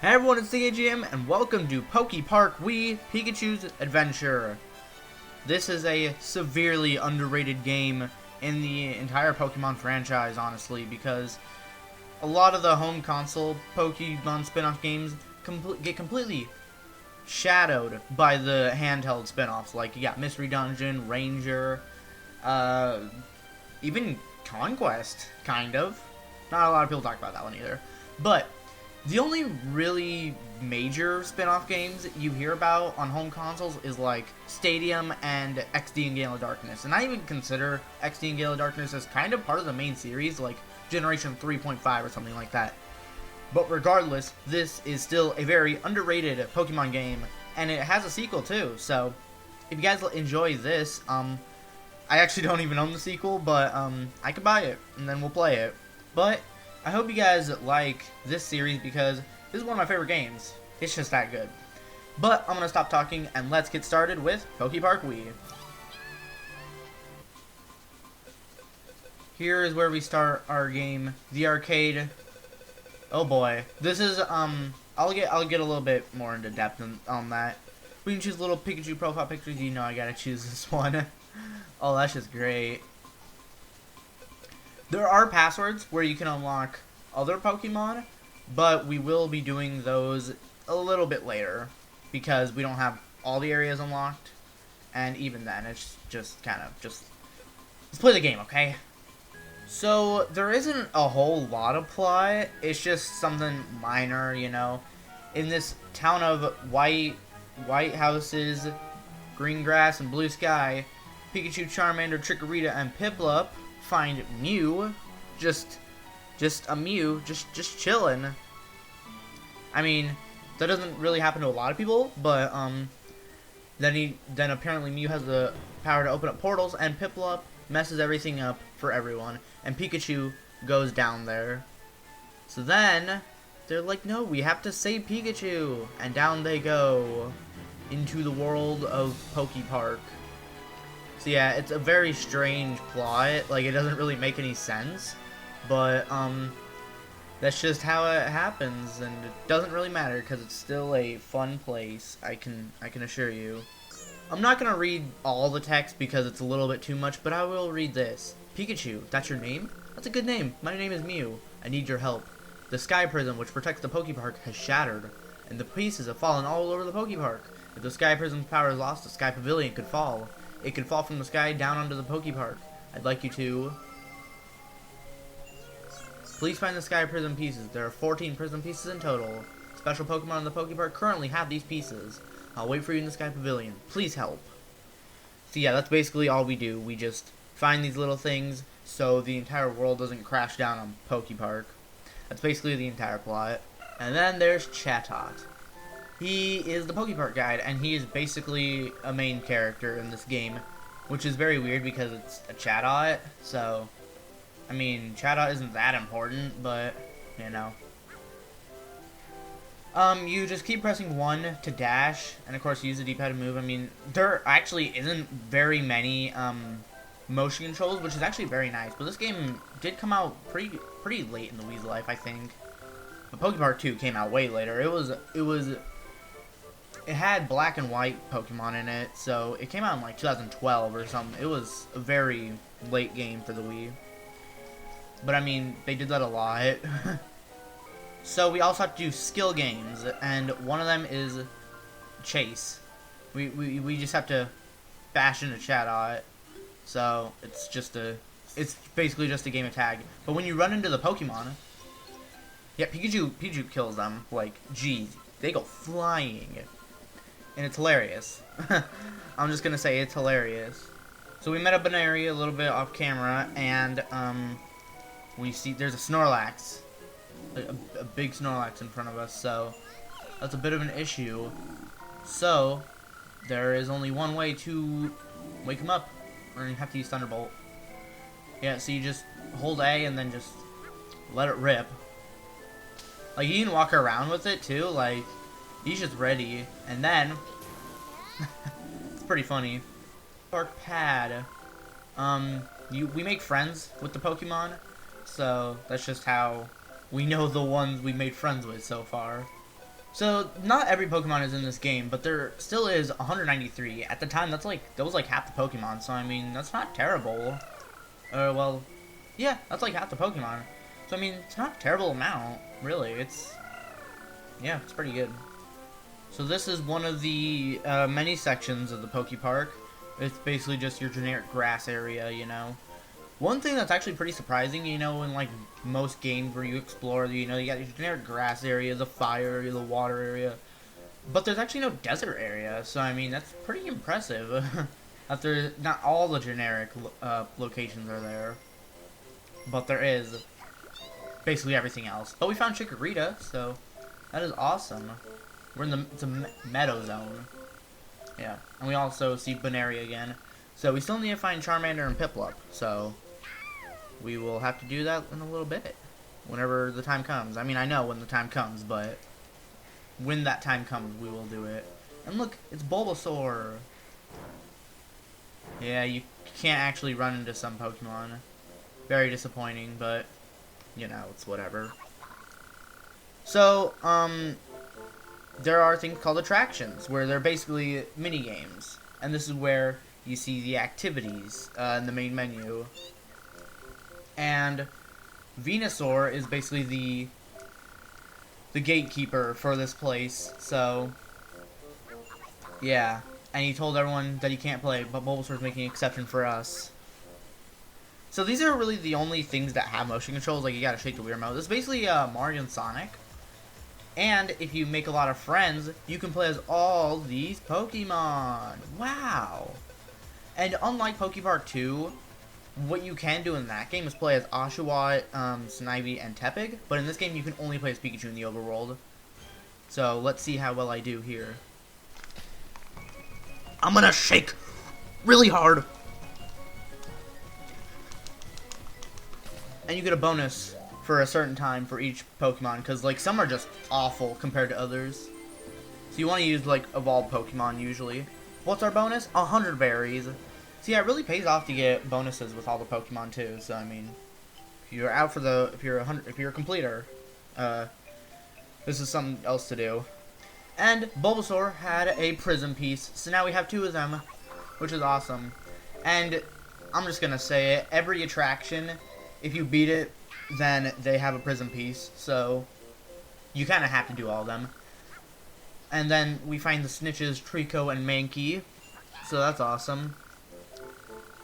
Hey everyone, it's DKGM, and welcome to Pokepark Pikachu's Adventure. This is a severely underrated game in the entire Pokemon franchise, honestly, because a lot of the home console Pokemon spin-off games get completely shadowed by the handheld spin-offs. Like, you got Mystery Dungeon, Ranger, even Conquest, kind of. Not a lot of people talk about that one either. But the only really major spin-off games that you hear about on home consoles is like Stadium and XD and Gale of Darkness. And I even consider XD and Gale of Darkness as kind of part of the main series, like Generation 3.5 or something like that. But regardless, this is still a very underrated Pokemon game, and it has a sequel too. So if you guys enjoy this, I actually don't even own the sequel, but I could buy it and then we'll play it. But I hope you guys like this series because this is one of my favorite games. It's just that good. But I'm going to stop talking and let's get started with Pokepark Wii. Here is where we start our game, the arcade. Oh boy. This is I'll get a little bit more into depth on that. We can choose little Pikachu profile pictures. You know I got to choose this one. Oh, that's just great. There are passwords where you can unlock other Pokemon, but we will be doing those a little bit later because we don't have all the areas unlocked, and even then, it's just kind of let's play the game, okay? So, there isn't a whole lot of plot, it's just something minor, you know? In this town of white houses, green grass, and blue sky, Pikachu, Charmander, Chikorita, and Piplup find Mew, just a Mew, just chilling. I mean, that doesn't really happen to a lot of people, but then apparently Mew has the power to open up portals, and Piplup messes everything up for everyone, and Pikachu goes down there. So then they're like, no, we have to save Pikachu, and down they go into the world of Pokepark. So yeah, it's a very strange plot, like it doesn't really make any sense, but that's just how it happens, and it doesn't really matter because it's still a fun place, I can assure you. I'm not going to read all the text because it's a little bit too much, but I will read this. Pikachu, that's your name? That's a good name. My name is Mew. I need your help. The Sky Prism, which protects the Pokepark, has shattered, and the pieces have fallen all over the Pokepark. If the Sky Prism's power is lost, the Sky Pavilion could fall. It could fall from the sky down onto the Pokepark. I'd like you to... Please find the Sky Prism pieces. There are 14 Prism pieces in total. Special Pokemon in the Pokepark currently have these pieces. I'll wait for you in the Sky Pavilion. Please help. So yeah, that's basically all we do. We just find these little things so the entire world doesn't crash down on Pokepark. That's basically the entire plot. And then there's Chatot. He is the Pokepark guide, and he is basically a main character in this game, which is very weird because it's a Chatot, so, I mean, Chatot isn't that important, but, you know. You just keep pressing 1 to dash, and of course use the D-pad to move. I mean, there actually isn't very many, motion controls, which is actually very nice, but this game did come out pretty late in the Wii's life, I think. But Pokepark 2 came out way later. It had black and white Pokemon in it, so it came out in like 2012 or something. It was a very late game for the Wii. But I mean, they did that a lot. So we also have to do skill games, and one of them is Chase. We just have to bash into Chatot. So it's basically just a game of tag. But when you run into the Pokemon, yeah, Pikachu kills them. Like, geez, they go flying. And it's hilarious. I'm just gonna say it's hilarious. So we met up in an area a little bit off camera, and we see there's a Snorlax, a big Snorlax in front of us. So that's a bit of an issue. So there is only one way to wake him up, or you have to use Thunderbolt. Yeah, so you just hold A and then just let it rip. Like, you can walk around with it too, like, he's just ready, and then, it's pretty funny. Park Pad, we make friends with the Pokemon, so that's just how we know the ones we made friends with so far. So not every Pokemon is in this game, but there still is 193. At the time, that was like half the Pokemon. So I mean, that's not terrible. Well, yeah, that's like half the Pokemon. So I mean, it's not a terrible amount, really. Yeah, it's pretty good. So this is one of the many sections of the Pokepark. It's basically just your generic grass area, you know. One thing that's actually pretty surprising, you know, in like most games where you explore, you know, you got your generic grass area, the fire area, the water area, but there's actually no desert area. So I mean, that's pretty impressive. After not all the generic locations are there, but there is basically everything else. But we found Chikorita, so that is awesome. We're in it's a Meadow Zone. Yeah, and we also see Buneary again. So we still need to find Charmander and Piplup. So we will have to do that in a little bit, whenever the time comes. I mean, I know when the time comes, but when that time comes, we will do it. And look, it's Bulbasaur. Yeah, you can't actually run into some Pokemon. Very disappointing, but you know, it's whatever. So, there are things called attractions, where they're basically mini games, and this is where you see the activities in the main menu. And Venusaur is basically the gatekeeper for this place. So yeah, and he told everyone that he can't play, but Bulbasaur's making an exception for us. So these are really the only things that have motion controls. Like, you gotta shake the Wii remote. This is basically Mario and Sonic. And if you make a lot of friends, you can play as all these Pokemon. Wow. And unlike Pokepark 2, what you can do in that game is play as Oshawott, Snivy, and Tepig. But in this game, you can only play as Pikachu in the overworld. So let's see how well I do here. I'm gonna shake really hard. And you get a bonus for a certain time for each Pokemon, because like some are just awful compared to others. So you want to use like evolved Pokemon usually. What's our bonus? 100 berries. So yeah, it really pays off to get bonuses with all the Pokemon too. So I mean, if you're out for if you're a completer, this is something else to do. And Bulbasaur had a prism piece, so now we have 2 of them, which is awesome. And I'm just gonna say it, every attraction, if you beat it, then they have a prism piece, so you kind of have to do all of them. And then we find the Snitches, Trico, and Manky, so that's awesome.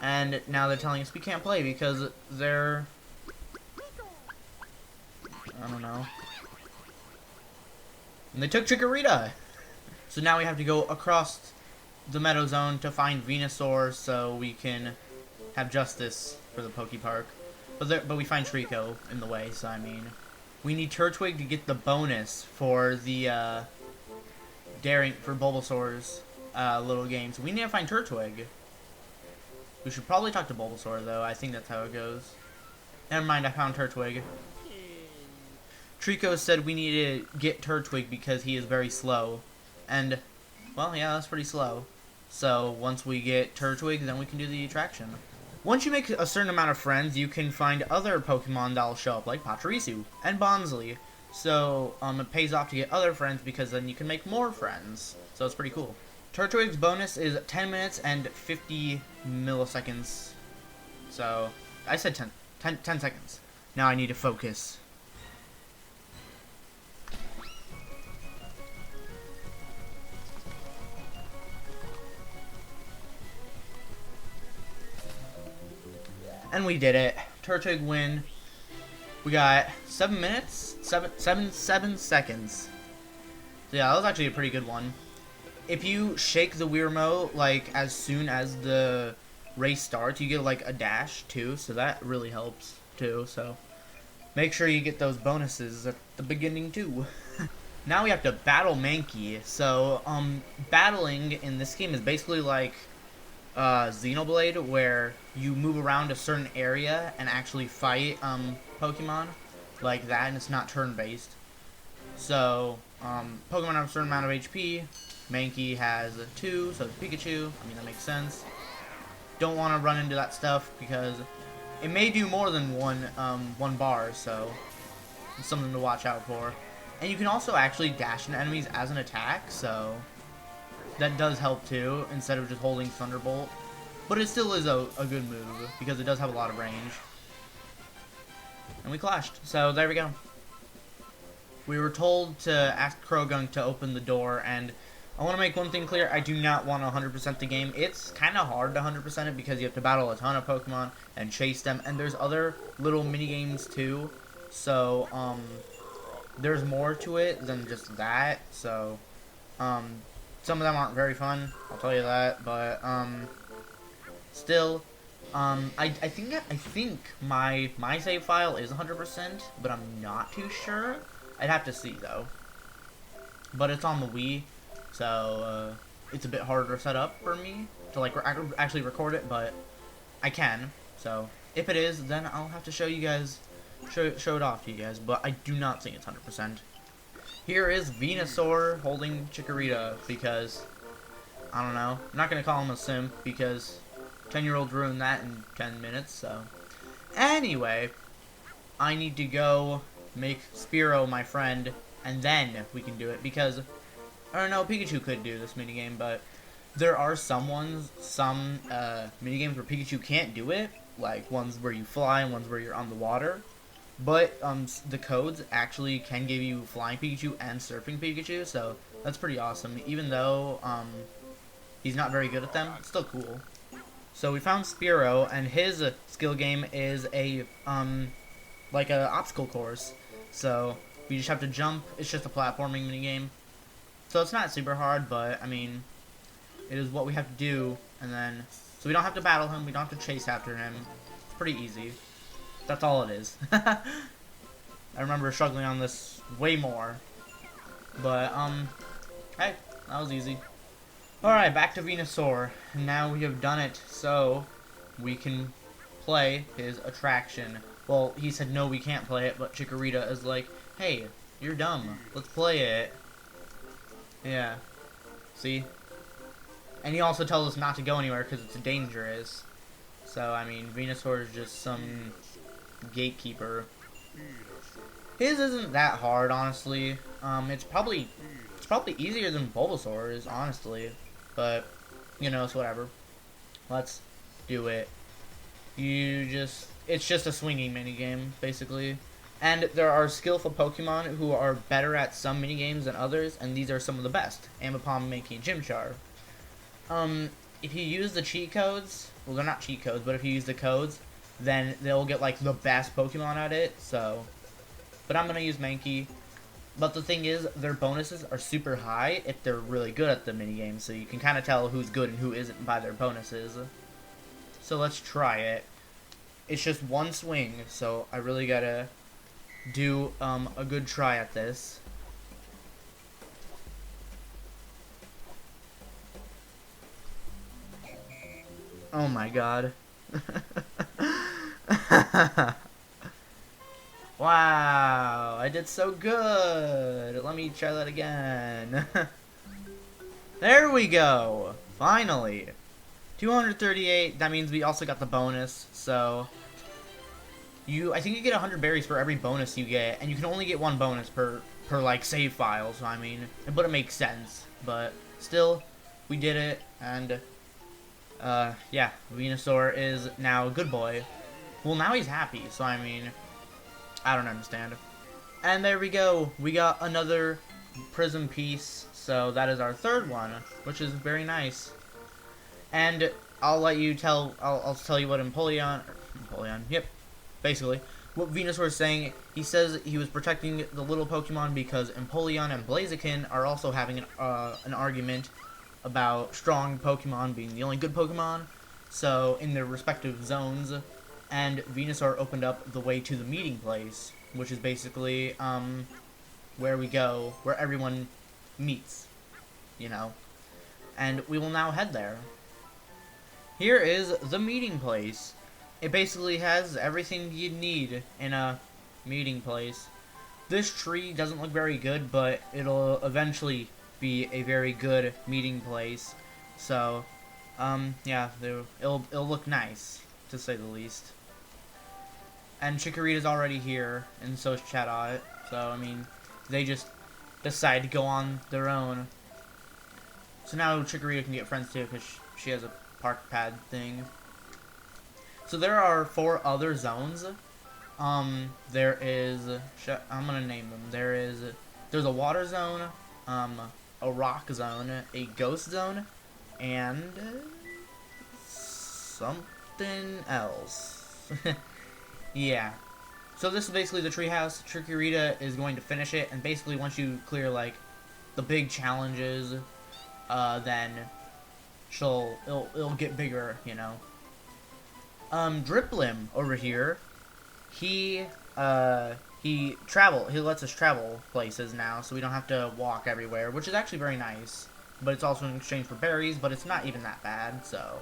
And now they're telling us we can't play because they're, I don't know. And they took Chikorita! So now we have to go across the Meadow Zone to find Venusaur so we can have justice for the Pokepark. But we find Trico in the way, so I mean, we need Turtwig to get the bonus for the for Bulbasaur's little game. So we need to find Turtwig. We should probably talk to Bulbasaur though. I think that's how it goes. Never mind, I found Turtwig. Trico said we need to get Turtwig because he is very slow. And, well, yeah, that's pretty slow. So, once we get Turtwig, then we can do the attraction. Once you make a certain amount of friends, you can find other Pokemon that'll show up, like Pachirisu and Bonsley. So, it pays off to get other friends because then you can make more friends. So, it's pretty cool. Turtwig's bonus is 10 minutes and 50 milliseconds. So, I said 10 seconds. Now I need to focus. And we did it. Turtwig win. We got 7 minutes, 7 seconds. So yeah, that was actually a pretty good one. If you shake the Wii remote, like, as soon as the race starts, you get, like, a dash, too. So that really helps, too. So make sure you get those bonuses at the beginning, too. Now we have to battle Manky. So, battling in this game is basically like Xenoblade, where you move around a certain area and actually fight Pokemon like that, and it's not turn-based. So, Pokemon have a certain amount of HP. Manky has 2, so Pikachu. I mean, that makes sense. Don't want to run into that stuff because it may do more than one bar, so it's something to watch out for. And you can also actually dash into enemies as an attack, so that does help too, instead of just holding Thunderbolt. But it still is a good move, because it does have a lot of range. And we clashed, so there we go. We were told to ask Krogunk to open the door, and I want to make one thing clear. I do not want to 100% the game. It's kind of hard to 100% it because you have to battle a ton of Pokemon and chase them, and there's other little mini-games too. So, there's more to it than just that. So, some of them aren't very fun, I'll tell you that, but, still, I think my save file is 100%, but I'm not too sure. I'd have to see though. But it's on the Wii, so it's a bit harder to set up for me to like actually record it, but I can. So if it is, then I'll have to show you guys, show it off to you guys. But I do not think it's 100%. Here is Venusaur holding Chikorita because I don't know. I'm not gonna call him a simp because 10-year-olds ruined that in 10 minutes. So anyway, I need to go make Spearow my friend, and then we can do it, because I don't know, Pikachu could do this minigame, but there are some minigames where Pikachu can't do it, like ones where you fly and ones where you're on the water, but the codes actually can give you flying Pikachu and surfing Pikachu, so that's pretty awesome. Even though he's not very good at them, it's still cool. So we found Spearow, and his skill game is like a obstacle course. So we just have to jump. It's just a platforming minigame. So it's not super hard, but I mean, it is what we have to do. And then, so we don't have to battle him. We don't have to chase after him. It's pretty easy. That's all it is. I remember struggling on this way more. But, hey, that was easy. Alright, back to Venusaur. Now we have done it, so we can play his attraction. Well, he said no, we can't play it, but Chikorita is like, hey, you're dumb. Let's play it. Yeah. See? And he also tells us not to go anywhere because it's dangerous. So, I mean, Venusaur is just some gatekeeper. His isn't that hard, honestly. It's probably easier than Bulbasaur's, honestly. But, you know, it's whatever. Let's do it. It's just a swinging minigame, basically. And there are skillful Pokemon who are better at some minigames than others, and these are some of the best. Ambipom, Manky, and Chimchar. If you use the cheat codes, well, they're not cheat codes, but if you use the codes, then they'll get, like, the best Pokemon at it, so. But I'm gonna use Manky. But the thing is, their bonuses are super high if they're really good at the minigame, so you can kind of tell who's good and who isn't by their bonuses. So let's try it. It's just one swing, so I really gotta do a good try at this. Oh my god. Wow, I did so good. Let me try that again. There we go. Finally. 238, that means we also got the bonus, so I think you get 100 berries for every bonus you get, and you can only get one bonus per like save file, so I mean, but it makes sense. But still, we did it, and yeah, Venusaur is now a good boy. Well, now he's happy, so I mean, I don't understand. And there we go. We got another prism piece, so that is our third one, which is very nice. And I'll tell you what Empoleon, yep, basically, what Venusaur is saying. He says he was protecting the little Pokemon because Empoleon and Blaziken are also having an argument about strong Pokemon being the only good Pokemon, so in their respective zones, and Venusaur opened up the way to the meeting place, which is basically, where we go, where everyone meets, you know, and we will now head there. Here is the meeting place. It basically has everything you need in a meeting place. This tree doesn't look very good, but it'll eventually be a very good meeting place. So, yeah, it'll look nice, to say the least. And Chikorita's already here, and so is Chatot. So, I mean, they just decide to go on their own. So now Chikorita can get friends too, because she has a park pad thing. So there are 4 other zones. There is, I'm gonna name them. There's a water zone, a rock zone, a ghost zone, and something else. Yeah. So this is basically the treehouse. Chikorita is going to finish it, and basically once you clear like the big challenges, then it'll get bigger, you know. Driplim over here, he lets us travel places now, so we don't have to walk everywhere, which is actually very nice. But it's also in exchange for berries, but it's not even that bad, so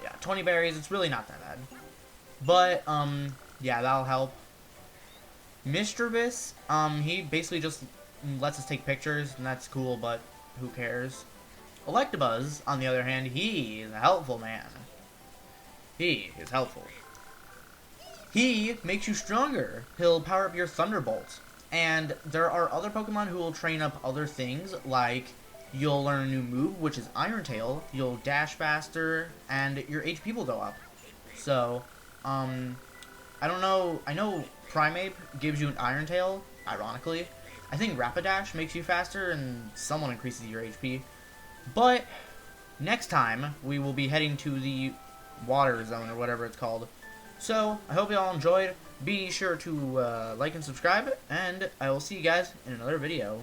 yeah, 20 berries, it's really not that bad. But yeah, that'll help. Mischievous, he basically just lets us take pictures, and that's cool, but who cares? Electabuzz, on the other hand, he is a helpful man. He is helpful. He makes you stronger. He'll power up your Thunderbolt. And there are other Pokemon who will train up other things, like you'll learn a new move, which is Iron Tail, you'll dash faster, and your HP will go up. So, I don't know, I know Primeape gives you an Iron Tail, ironically. I think Rapidash makes you faster, and someone increases your HP. But, next time, we will be heading to the water zone, or whatever it's called. So, I hope you all enjoyed. Be sure to like and subscribe, and I will see you guys in another video.